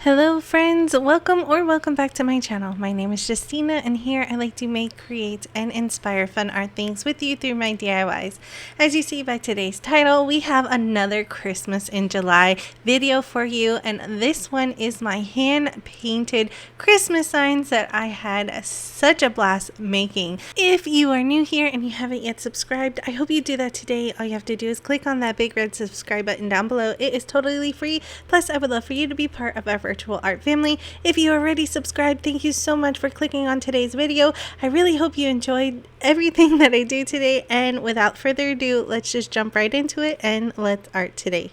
Hello friends, welcome back to my channel. My name is Justina and here I like to make, create, and inspire fun art things with you through my DIYs. As you see by today's title, we have another Christmas in July video for you, and this one is my hand painted Christmas signs that I had such a blast making. If you are new here and you haven't yet subscribed, I hope you do that today. All you have to do is click on that big red subscribe button down below. It is totally free. Plus, I would love for you to be part of our virtual art family. If you already subscribed, thank you so much for clicking on today's video. I really hope you enjoyed everything that I do today, and without further ado, let's just jump right into it and let's art today.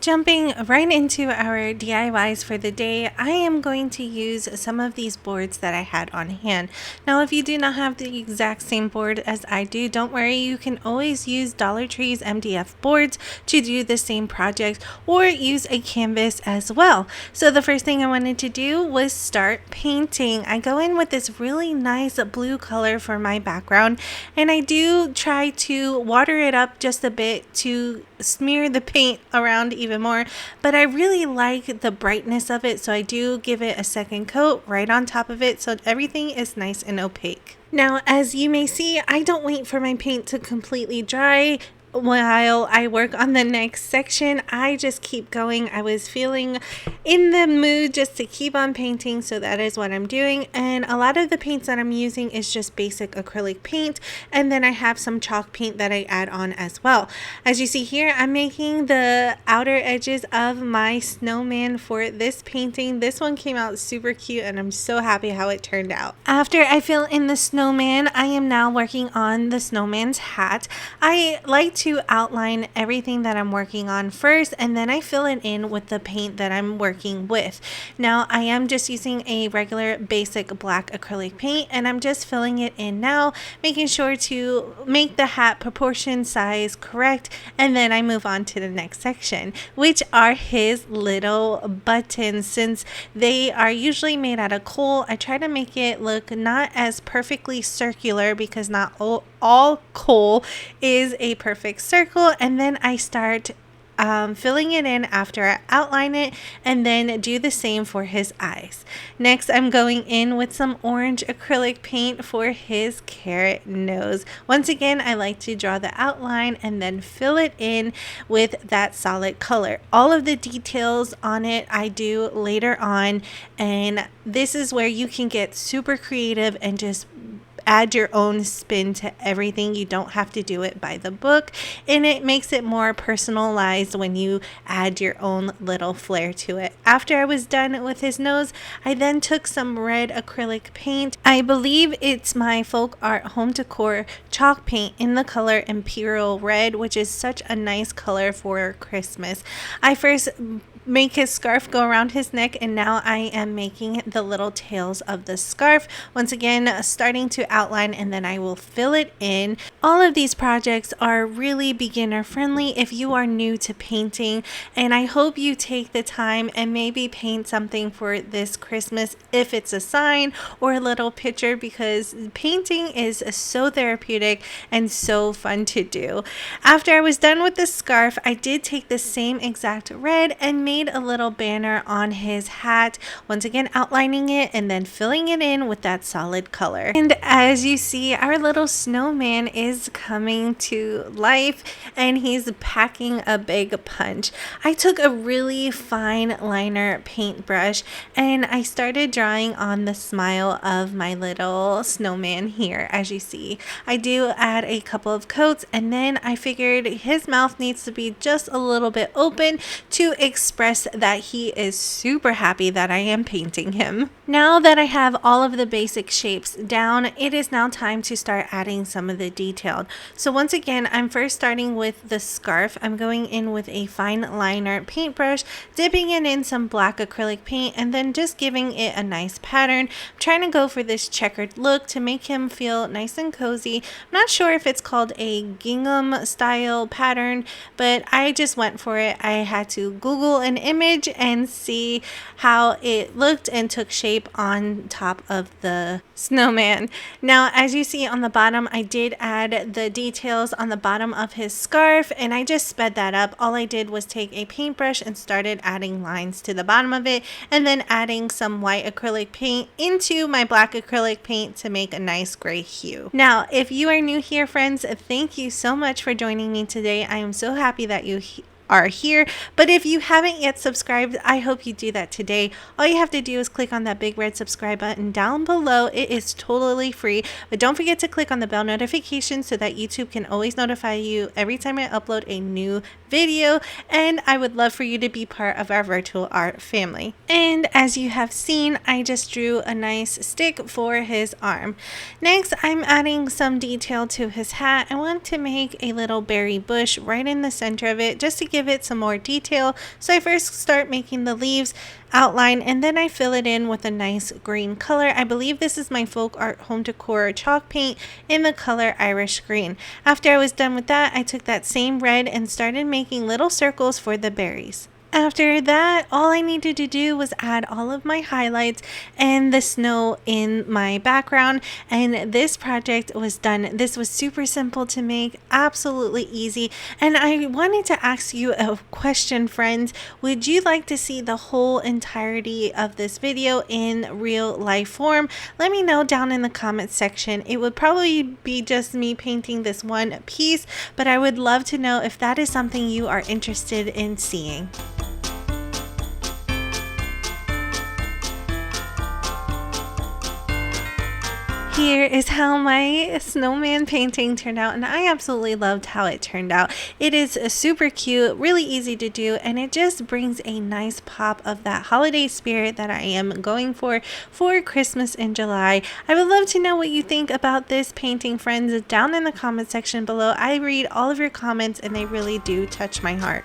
Jumping right into our DIYs for the day, I am going to use some of these boards that I had on hand. Now, if you do not have the exact same board as I do, don't worry, you can always use Dollar Tree's MDF boards to do the same project, or use a canvas as well. So the first thing I wanted to do was start painting. I go in with this really nice blue color for my background, and I do try to water it up just a bit to smear the paint around even more, but I really like the brightness of it, so I do give it a second coat right on top of it so everything is nice and opaque. Now, as you may see, I don't wait for my paint to completely dry while I work on the next section. I just keep going. I was feeling in the mood just to keep on painting, so that is what I'm doing. And a lot of the paints that I'm using is just basic acrylic paint, and then I have some chalk paint that I add on as well. As you see here, I'm making the outer edges of my snowman for this painting. This one came out super cute and I'm so happy how it turned out. After I fill in the snowman, I am now working on the snowman's hat. I like to outline everything that I'm working on first, and then I fill it in with the paint that I'm working with. Now, I am just using a regular basic black acrylic paint, and I'm just filling it in now, making sure to make the hat proportion size correct, and then I move on to the next section, which are his little buttons. Since they are usually made out of coal, I try to make it look not as perfectly circular, because not all coal is a perfect circle, and then I start filling it in after I outline it, and then do the same for his eyes. Next, I'm going in with some orange acrylic paint for his carrot nose. Once again, I like to draw the outline and then fill it in with that solid color. All of the details on it I do later on, and this is where you can get super creative and just add your own spin to everything. You don't have to do it by the book, and it makes it more personalized when you add your own little flair to it. After I was done with his nose, I then took some red acrylic paint. I believe it's my Folk Art Home Decor chalk paint in the color Imperial Red, which is such a nice color for Christmas. I first make his scarf go around his neck, and now I am making the little tails of the scarf. Once again, starting to outline, and then I will fill it in. All of these projects are really beginner friendly if you are new to painting, and I hope you take the time and maybe paint something for this Christmas, if it's a sign or a little picture, because painting is so therapeutic and so fun to do. After I was done with the scarf, I did take the same exact red and made a little banner on his hat, once again outlining it and then filling it in with that solid color. And as you see, our little snowman is coming to life, and he's packing a big punch. I took a really fine liner paintbrush and I started drawing on the smile of my little snowman here. As you see, I do add a couple of coats, and then I figured his mouth needs to be just a little bit open to express that he is super happy that I am painting him. Now that I have all of the basic shapes down, it is now time to start adding some of the detailed. So once again, I'm first starting with the scarf. I'm going in with a fine liner paintbrush, dipping it in some black acrylic paint, and then just giving it a nice pattern. I'm trying to go for this checkered look to make him feel nice and cozy. I'm not sure if it's called a gingham style pattern, but I just went for it. I had to Google an image and see how it looked and took shape on top of the snowman. Now, as you see on the bottom, I did add the details on the bottom of his scarf, and I just sped that up. All I did was take a paintbrush and started adding lines to the bottom of it, and then adding some white acrylic paint into my black acrylic paint to make a nice gray hue. Now, if you are new here, friends, thank you so much for joining me today. I am so happy that you are here. But if you haven't yet subscribed, I hope you do that today. All you have to do is click on that big red subscribe button down below. It is totally free, but don't forget to click on the bell notification so that YouTube can always notify you every time I upload a new video. And I would love for you to be part of our virtual art family. And as you have seen, I just drew a nice stick for his arm. Next, I'm adding some detail to his hat. I want to make a little berry bush right in the center of it just to give it some more detail. So I first start making the leaves outline, and then I fill it in with a nice green color. I believe this is my folk art home decor chalk paint in the color Irish green. After I was done with that, I took that same red and started making little circles for the berries. After that, all I needed to do was add all of my highlights and the snow in my background, and this project was done. This was super simple to make, absolutely easy. And I wanted to ask you a question, friends. Would you like to see the whole entirety of this video in real life form? Let me know down in the comments section. It would probably be just me painting this one piece, but I would love to know if that is something you are interested in seeing. Here is how my snowman painting turned out, and I absolutely loved how it turned out. It is super cute, really easy to do, and it just brings a nice pop of that holiday spirit that I am going for Christmas in July. I would love to know what you think about this painting, friends, down in the comment section below. I read all of your comments and they really do touch my heart.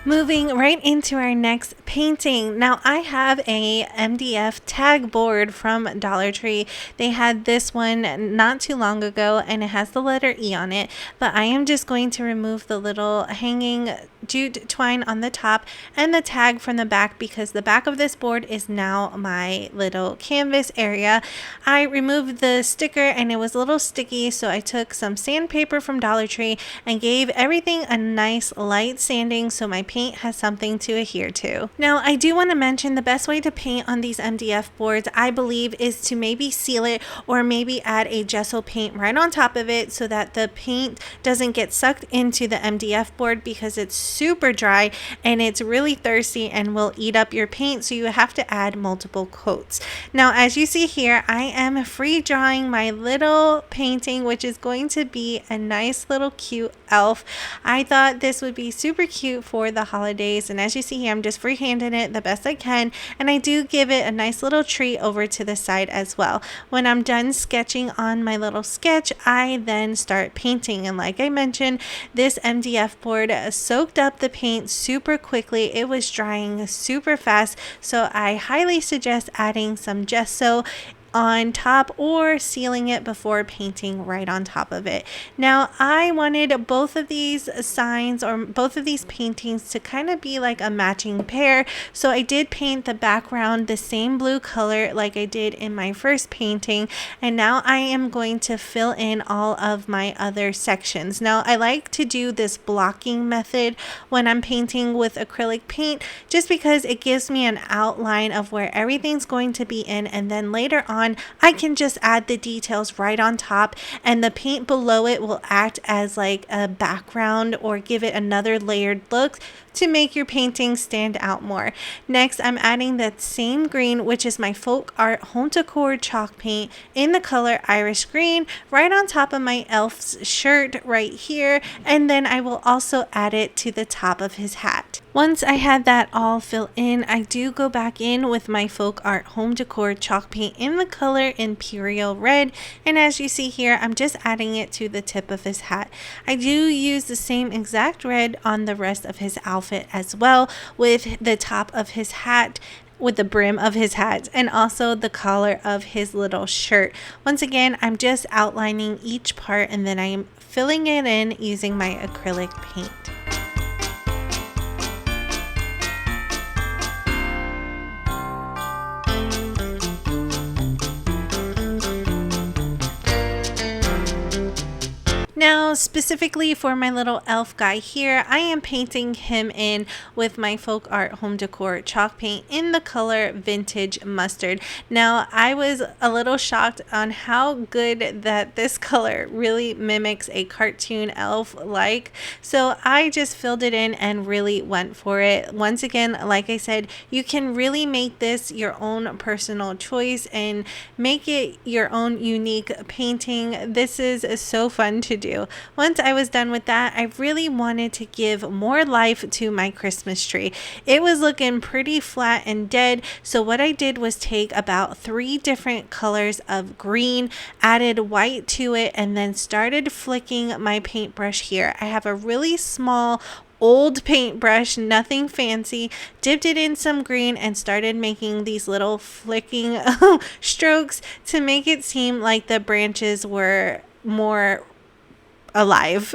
Moving right into our next painting. Now, I have a MDF tag board from Dollar Tree. They had this one not too long ago, and it has the letter E on it, but I am just going to remove the little hanging jute twine on the top and the tag from the back, because the back of this board is now my little canvas area. I removed the sticker and it was a little sticky, so I took some sandpaper from Dollar Tree and gave everything a nice light sanding so my paint has something to adhere to. Now, I do want to mention the best way to paint on these MDF boards, I believe, is to maybe seal it or maybe add a gesso paint right on top of it so that the paint doesn't get sucked into the MDF board, because it's super dry and it's really thirsty and will eat up your paint, so you have to add multiple coats. Now, as you see here, I am free drawing my little painting, which is going to be a nice little cute elf. I thought this would be super cute for the holidays, and as you see here, I'm just freehanding it the best I can, and I do give it a nice little tree over to the side as well. When I'm done sketching on my little sketch, I then start painting, and like I mentioned, this MDF board soaked up the paint super quickly. It was drying super fast, so I highly suggest adding some gesso on top or sealing it before painting right on top of it. Now, I wanted both of these signs or both of these paintings to kind of be like a matching pair, so I did paint the background the same blue color like I did in my first painting, and now I am going to fill in all of my other sections. Now, I like to do this blocking method when I'm painting with acrylic paint, just because it gives me an outline of where everything's going to be in, and then later on I can just add the details right on top, and the paint below it will act as like a background or give it another layered look to make your painting stand out more. Next, I'm adding that same green, which is my folk art home decor chalk paint in the color Irish green, right on top of my elf's shirt right here, and then I will also add it to the top of his hat. Once I had that all fill in, I do go back in with my folk art home decor chalk paint in the color Imperial Red, and as you see here, I'm just adding it to the tip of his hat. I do use the same exact red on the rest of his outfit as well, with the top of his hat, with the brim of his hat, and also the collar of his little shirt. Once again, I'm just outlining each part, and then I am filling it in using my acrylic paint. Now, specifically for my little elf guy here, I am painting him in with my Folk Art Home Decor chalk paint in the color Vintage Mustard. Now, I was a little shocked on how good that this color really mimics a cartoon elf like. So I just filled it in and really went for it. Once again, like I said, you can really make this your own personal choice and make it your own unique painting. This is so fun to do. Once I was done with that, I really wanted to give more life to my Christmas tree. It was looking pretty flat and dead, so what I did was take about 3 different colors of green, added white to it, and then started flicking my paintbrush here. I have a really small old paintbrush, nothing fancy, dipped it in some green and started making these little flicking strokes to make it seem like the branches were more alive.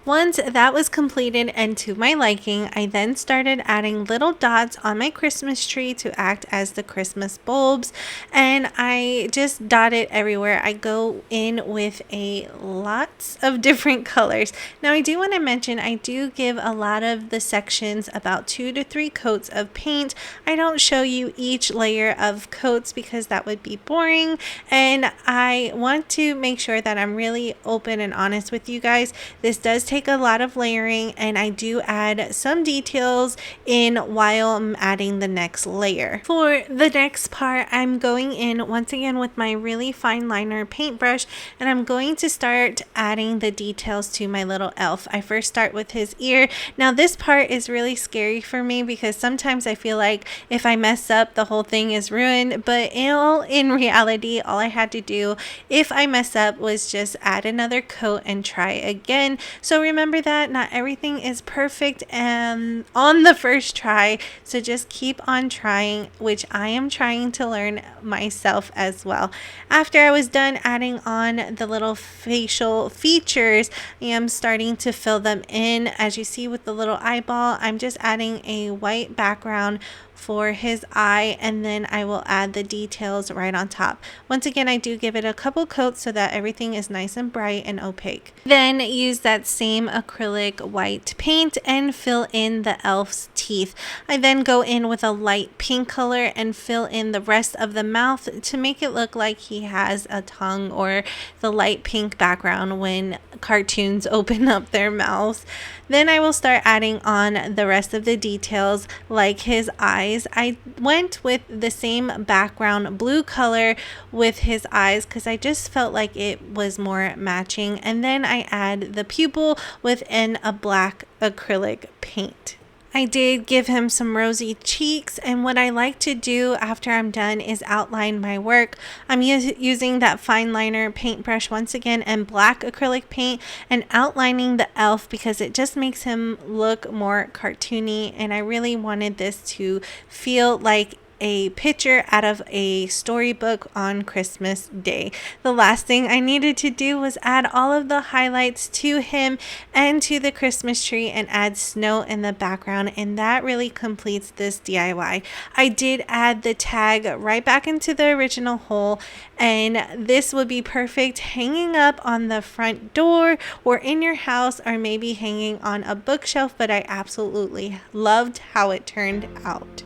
Once that was completed and to my liking, I then started adding little dots on my Christmas tree to act as the Christmas bulbs, and I just dot it everywhere. I go in with a lots of different colors. Now I do want to mention I do give a lot of the sections about 2 to 3 coats of paint. I don't show you each layer of coats because that would be boring, and I want to make sure that I'm really open and honest with you guys. This does take a lot of layering, and I do add some details in while I'm adding the next layer. For the next part, I'm going in once again with my really fine liner paintbrush, and I'm going to start adding the details to my little elf. I first start with his ear. Now this part is really scary for me because sometimes I feel like if I mess up, the whole thing is ruined, but in reality, all I had to do if I mess up was just add another coat and try again. So remember that not everything is perfect and on the first try, so just keep on trying, which I am trying to learn myself as well. After I was done adding on the little facial features, I am starting to fill them in. As you see with the little eyeball, I'm just adding a white background for his eye, and then I will add the details right on top. Once again, I do give it a couple coats so that everything is nice and bright and opaque. Then use that same acrylic white paint and fill in the elf's teeth. I then go in with a light pink color and fill in the rest of the mouth to make it look like he has a tongue, or the light pink background when cartoons open up their mouths. Then I will start adding on the rest of the details like his eyes. I went with the same background blue color with his eyes because I just felt like it was more matching. And then I add the pupil within a black acrylic paint. I did give him some rosy cheeks, and what I like to do after I'm done is outline my work. I'm using that fine liner paintbrush once again and black acrylic paint and outlining the elf because it just makes him look more cartoony, and I really wanted this to feel like a picture out of a storybook on Christmas Day. The last thing I needed to do was add all of the highlights to him and to the Christmas tree and add snow in the background, and that really completes this DIY. I did add the tag right back into the original hole, and this would be perfect hanging up on the front door or in your house, or maybe hanging on a bookshelf, but I absolutely loved how it turned out.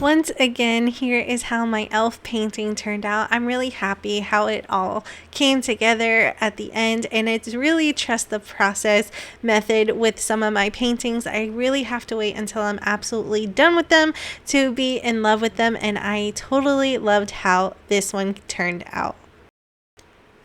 Once again, here is how my elf painting turned out. I'm really happy how it all came together at the end, and it's really trust the process method with some of my paintings. I really have to wait until I'm absolutely done with them to be in love with them, and I totally loved how this one turned out.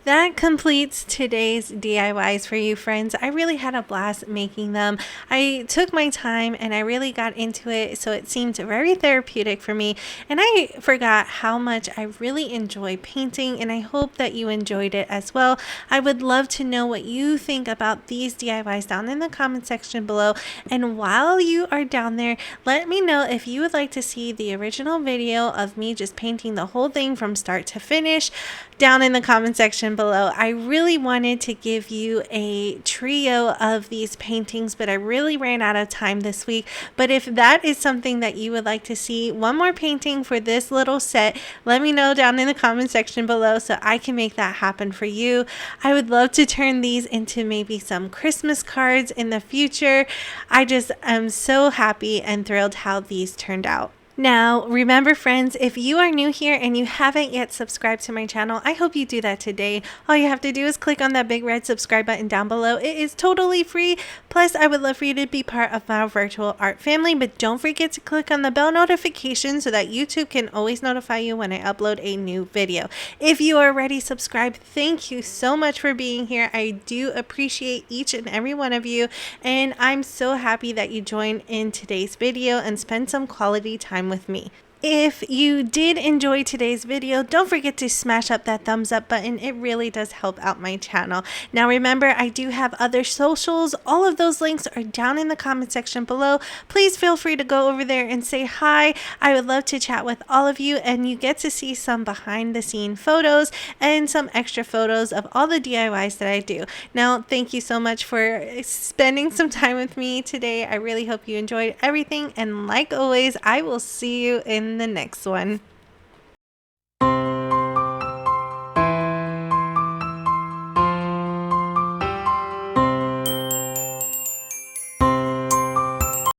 That completes today's DIYs for you, friends. I really had a blast making them. I took my time and I really got into it, so it seemed very therapeutic for me. And I forgot how much I really enjoy painting, and I hope that you enjoyed it as well. I would love to know what you think about these DIYs down in the comment section below. And while you are down there, let me know if you would like to see the original video of me just painting the whole thing from start to finish down in the comment section below. I really wanted to give you a trio of these paintings, but I really ran out of time this week. But if that is something that you would like to see, one more painting for this little set, let me know down in the comment section below so I can make that happen for you. I would love to turn these into maybe some Christmas cards in the future. I just am so happy and thrilled how these turned out. Now, remember friends, if you are new here and you haven't yet subscribed to my channel, I hope you do that today. All you have to do is click on that big red subscribe button down below. It is totally free. Plus, I would love for you to be part of our virtual art family, but don't forget to click on the bell notification so that YouTube can always notify you when I upload a new video. If you are already subscribed, thank you so much for being here. I do appreciate each and every one of you, and I'm so happy that you joined in today's video and spend some quality time with me. If you did enjoy today's video, don't forget to smash up that thumbs up button. It really does help out my channel. Now remember, I do have other socials. All of those links are down in the comment section below. Please feel free to go over there and say hi. I would love to chat with all of you, and you get to see some behind the scene photos and some extra photos of all the DIYs that I do. Now, thank you so much for spending some time with me today. I really hope you enjoyed everything, and like always, I will see you in the next one.